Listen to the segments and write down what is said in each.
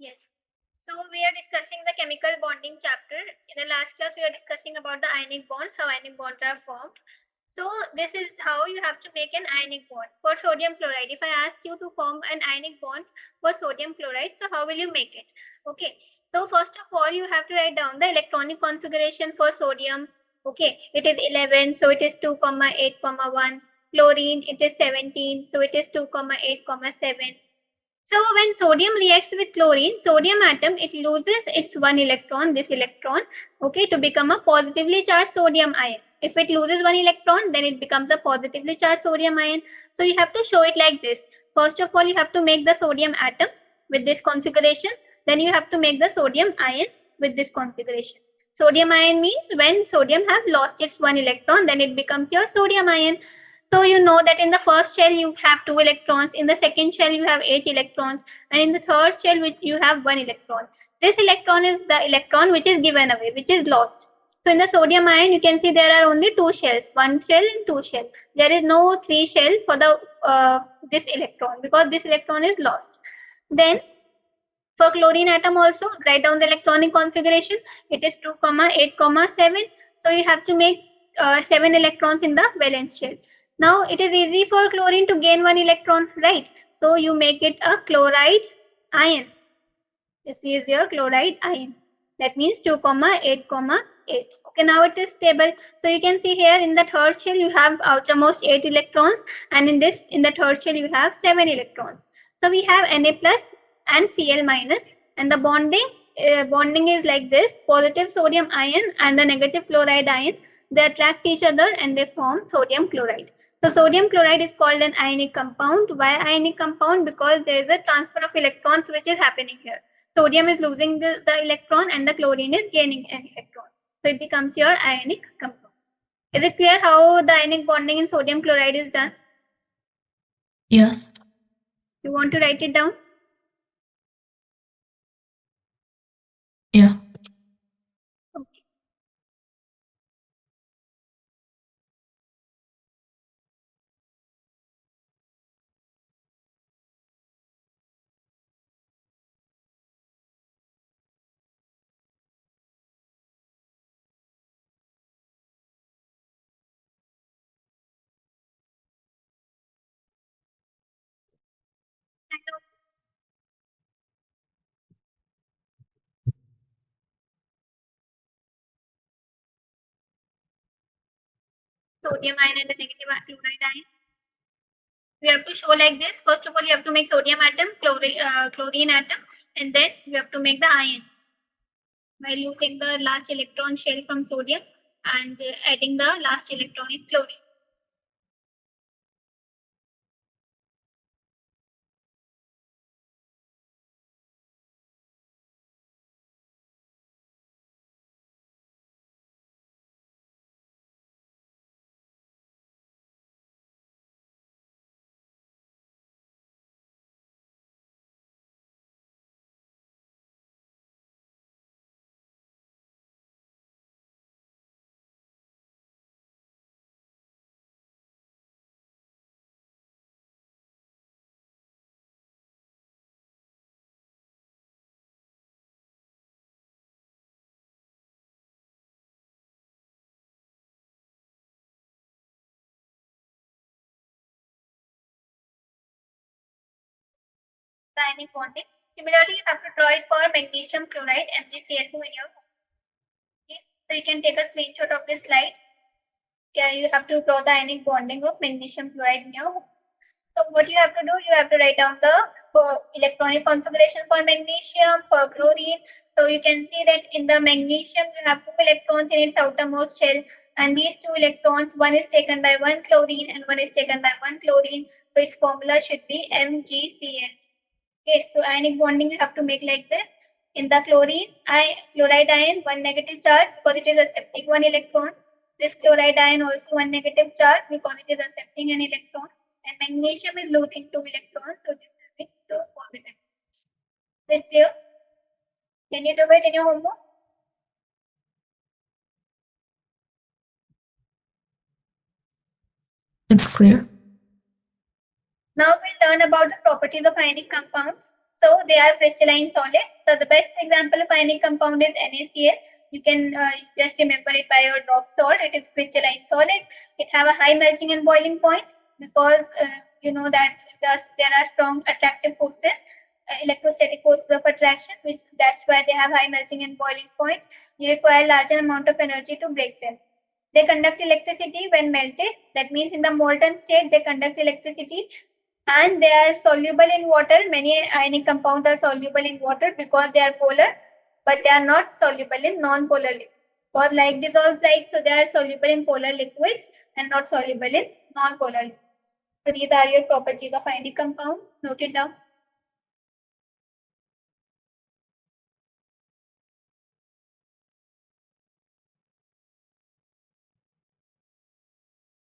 Yes. So we are discussing the chemical bonding chapter. In the last class, we are discussing about the ionic bonds, how ionic bonds are formed. So this is how you have to make an ionic bond for sodium chloride. If I ask you to form an ionic bond for sodium chloride, so how will you make it? Okay. So first of all, you have to write down the electronic configuration for sodium. Okay, it is 11, so it is 2, 8, 1. Chlorine, it is 17, so it is 2, 8, 7. So when sodium reacts with chlorine, sodium atom, it loses its one electron, this electron, okay, to become a positively charged sodium ion. If it loses one electron, then it becomes a positively charged sodium ion. So you have to show it like this. First of all, you have to make the sodium atom with this configuration. Then you have to make the sodium ion with this configuration. Sodium ion means when sodium have lost its one electron, then it becomes your sodium ion. So you know that in the first shell you have 2 electrons, in the second shell you have 8 electrons, and in the third shell which you have 1 electron. This electron is the electron which is given away, which is lost. So in the sodium ion you can see there are only 2 shells, 1 shell and 2 shell. There is no 3 shell for the this electron because this electron is lost. Then for chlorine atom also, write down the electronic configuration. It is 2, 8, 7. So you have to make 7 electrons in the valence shell. Now it is easy for chlorine to gain 1 electron, right? So you make it a chloride ion. This is your chloride ion. That means 2, 8, 8. Okay, now it is stable. So you can see here in the third shell you have outermost 8 electrons, and in the third shell you have 7 electrons. So we have Na plus and Cl minus, and the bonding is like this: positive sodium ion and the negative chloride ion, they attract each other and they form sodium chloride. So sodium chloride is called an ionic compound. Why ionic compound? Because there is a transfer of electrons which is happening here. Sodium is losing the electron and the chlorine is gaining an electron. So it becomes your ionic compound. Is it clear how the ionic bonding in sodium chloride is done? Yes. You want to write it down? Yeah. Okay. Sodium ion and the negative chloride ion. We have to show like this. First of all, you have to make sodium atom, chlorine atom, and then you have to make the ions by using the last electron shell from sodium and adding the last electron in chlorine. Ionic bonding. Similarly, you have to draw it for magnesium chloride, MgCl2 in your book. Okay? So you can take a screenshot of this slide. Okay, you have to draw the ionic bonding of magnesium chloride in your book. So what you have to do, you have to write down the electronic configuration for magnesium, for chlorine. So you can see that in the magnesium, you have 2 electrons in its outermost shell, and these 2 electrons, one is taken by 1 chlorine and one is taken by 1 chlorine. So its formula should be MgCl. Okay, so ionic bonding you have to make like this. In the chloride ion, 1 negative charge because it is accepting 1 electron. This chloride ion also 1 negative charge because it is accepting an electron. And magnesium is losing 2 electrons, so this will be 2 positive. This clear? Can you do it in your homework? It's clear. Now we'll learn about the properties of ionic compounds. So they are crystalline solids. So the best example of ionic compound is NaCl. You can just remember it by your drop salt. It is crystalline solid. It have a high melting and boiling point because you know that there are strong attractive forces, electrostatic forces of attraction, which that's why they have high melting and boiling point. You require larger amount of energy to break them. They conduct electricity when melted. That means in the molten state, they conduct electricity, and they are soluble in water. Many ionic compounds are soluble in water because they are polar, but they are not soluble in non-polar liquids. Because like dissolves like, so they are soluble in polar liquids and not soluble in non-polar liquids. So these are your properties of ionic compound. Note it down.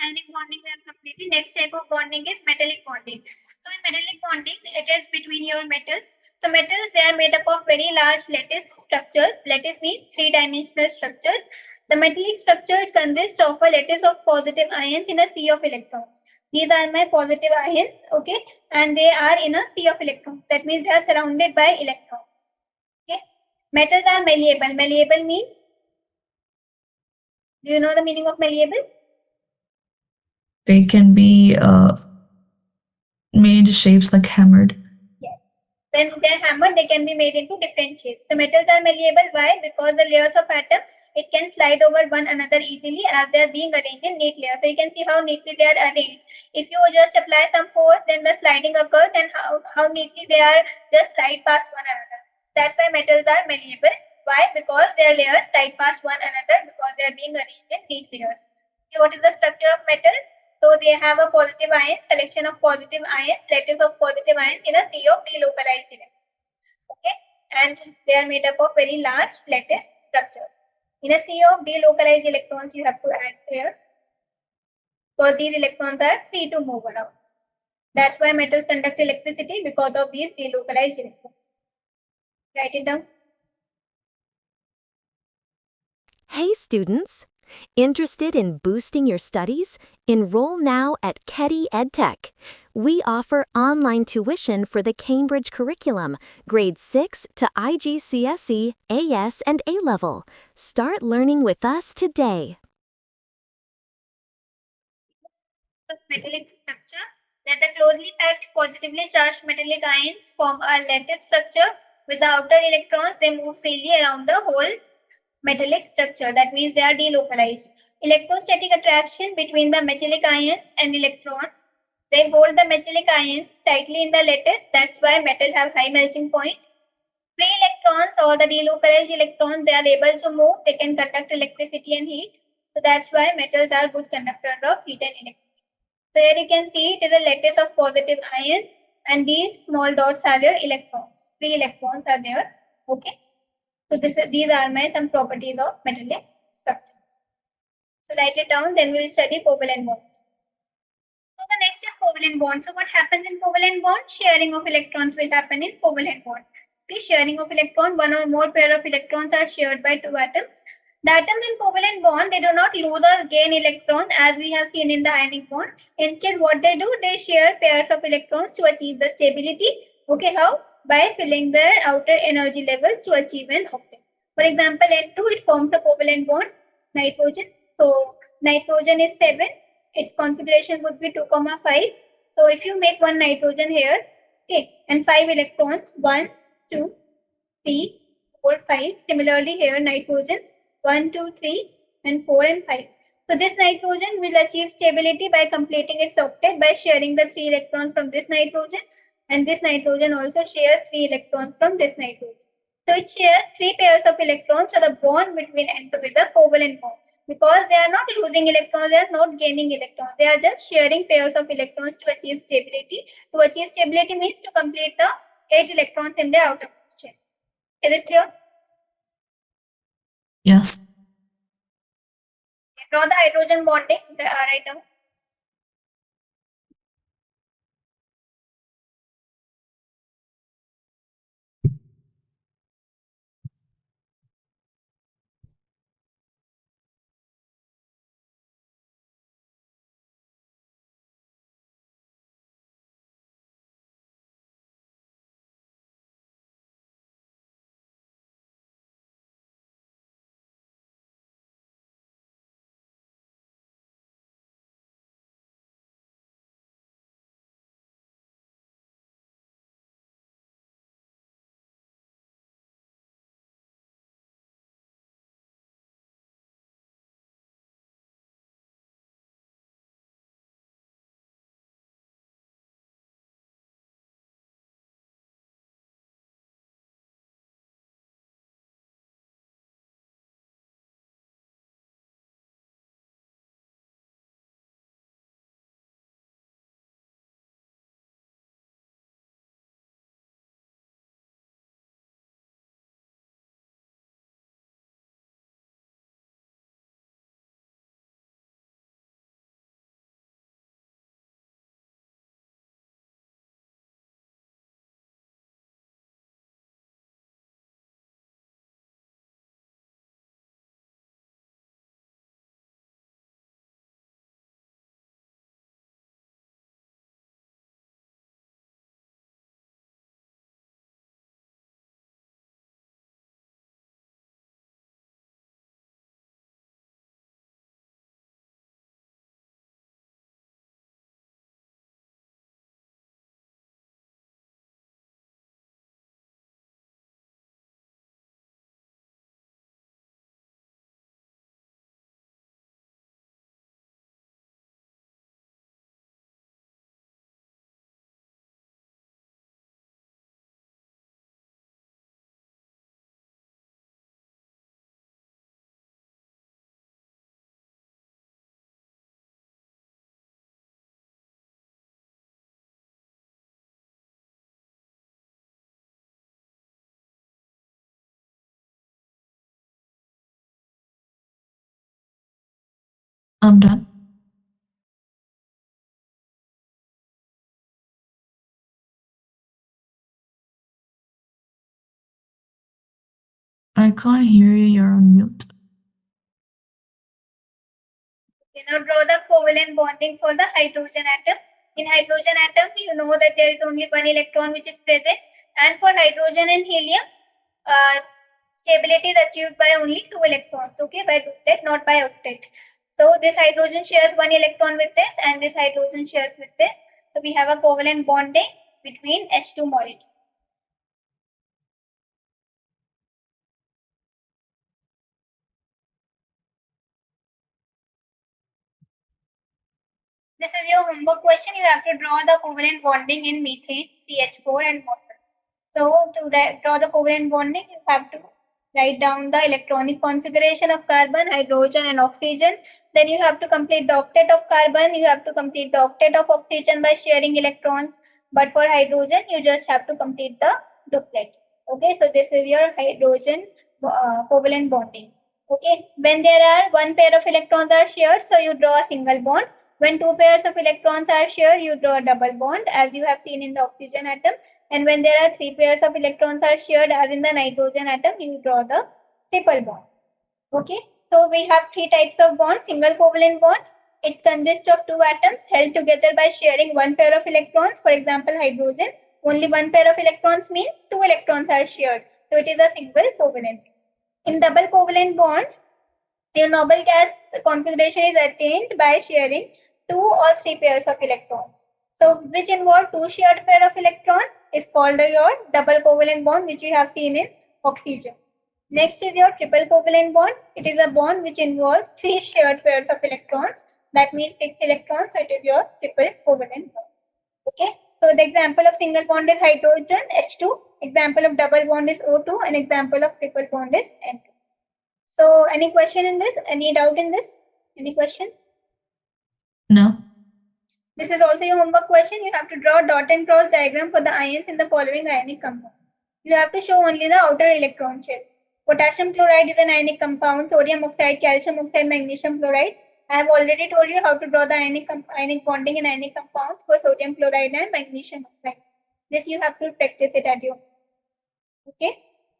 Ionic bonding we have completed. Next type of bonding is metallic bonding. So in metallic bonding, it is between your metals. So metals, they are made up of very large lattice structures. Lattice means three-dimensional structures. The metallic structure consists of a lattice of positive ions in a sea of electrons. These are my positive ions, okay, and they are in a sea of electrons. That means they are surrounded by electrons. Okay. Metals are malleable. Malleable means, do you know the meaning of malleable? They can be made into shapes like hammered. Yes. When they are hammered, they can be made into different shapes. The metals are malleable. Why? Because the layers of atom, it can slide over one another easily as they are being arranged in neat layers. So you can see how neatly they are arranged. If you just apply some force, then the sliding occurs, and how neatly they are just slide past one another. That's why metals are malleable. Why? Because their layers slide past one another because they are being arranged in neat layers. Okay, what is the structure of metals? So they have a positive ions, collection of positive ions, lattice of positive ions in a sea of delocalized electrons. Okay, and they are made up of very large lattice structure. In a sea of delocalized electrons, you have to add here, because these electrons are free to move around. That's why metals conduct electricity, because of these delocalized electrons. Write it down. Hey students! Interested in boosting your studies? Enroll now at Keddy Edtech. We offer online tuition for the Cambridge curriculum, grades 6 to IGCSE, AS, and A-level. Start learning with us today. The metallic structure, that the closely packed positively charged metallic ions form a lattice structure. With the outer electrons, they move freely around the whole metallic structure. That means they are delocalized. Electrostatic attraction between the metallic ions and electrons. They hold the metallic ions tightly in the lattice. That's why metal have high melting point. Free electrons or the delocalized electrons, they are able to move. They can conduct electricity and heat. So that's why metals are good conductor of heat and electricity. So here you can see it is a lattice of positive ions, and these small dots are your electrons. Free electrons are there. Okay. So these are my some properties of metallic structure. So write it down, then we will study covalent bond. So the next is covalent bond. So what happens in covalent bond? Sharing of electrons will happen in covalent bond. Okay, sharing of electron, one or more pair of electrons are shared by two atoms. The atoms in covalent bond, they do not lose or gain electron as we have seen in the ionic bond. Instead, what they do, they share pairs of electrons to achieve the stability. Okay, how? By filling their outer energy levels to achieve an octet. For example, N2, it forms a covalent bond, nitrogen. So nitrogen is 7, its configuration would be 2, 5. So if you make one nitrogen here, okay, and 5 electrons, 1, 2, 3, 4, 5. Similarly here nitrogen, 1, 2, 3, and 4 and 5. So this nitrogen will achieve stability by completing its octet by sharing the 3 electrons from this nitrogen, and this nitrogen also shares 3 electrons from this nitrogen. So it shares 3 pairs of electrons, so the bond between N2 is a covalent bond. Because they are not losing electrons, they are not gaining electrons. They are just sharing pairs of electrons to achieve stability. To achieve stability means to complete the 8 electrons in the outermost shell. Is it clear? Yes. Draw the hydrogen bonding. Write down. I'm done. I can't hear you, you're on mute. Okay, now draw the covalent bonding for the hydrogen atom. In hydrogen atom, you know that there is only one electron which is present, and for hydrogen and helium, stability is achieved by only 2 electrons, okay, by duplet, not by octet. So this hydrogen shares 1 electron with this, and this hydrogen shares with this. So we have a covalent bonding between H2 molecules. This is your homework question. You have to draw the covalent bonding in methane, CH4 and water. So to draw the covalent bonding, you have to write down the electronic configuration of carbon, hydrogen and oxygen. Then you have to complete the octet of carbon. You have to complete the octet of oxygen by sharing electrons. But for hydrogen, you just have to complete the duplet. Okay, so this is your hydrogen covalent bonding. Okay, when there are one pair of electrons are shared, so you draw a single bond. When two pairs of electrons are shared, you draw a double bond, as you have seen in the oxygen atom. And when there are three pairs of electrons are shared, as in the nitrogen atom, you draw the triple bond. Okay, so we have three types of bonds. Single covalent bond. It consists of two atoms held together by sharing one pair of electrons. For example, hydrogen. Only one pair of electrons means two electrons are shared. So it is a single covalent. In double covalent bonds, your noble gas configuration is attained by sharing two or three pairs of electrons. So which involve two shared pair of electrons is called your double covalent bond, which we have seen in oxygen. Next is your triple covalent bond. It is a bond which involves three shared pairs of electrons. That means 6 electrons. So it is your triple covalent bond. Okay. So the example of single bond is hydrogen, H2. Example of double bond is O2. And example of triple bond is N2. So any question in this? Any doubt in this? Any question? No. This is also your homework question. You have to draw dot and cross diagram for the ions in the following ionic compound. You have to show only the outer electron shell. Potassium chloride is an ionic compound. Sodium oxide, calcium oxide, magnesium chloride. I have already told you how to draw the ionic bonding in ionic compounds for sodium chloride and magnesium oxide. This you have to practice it at your. Okay.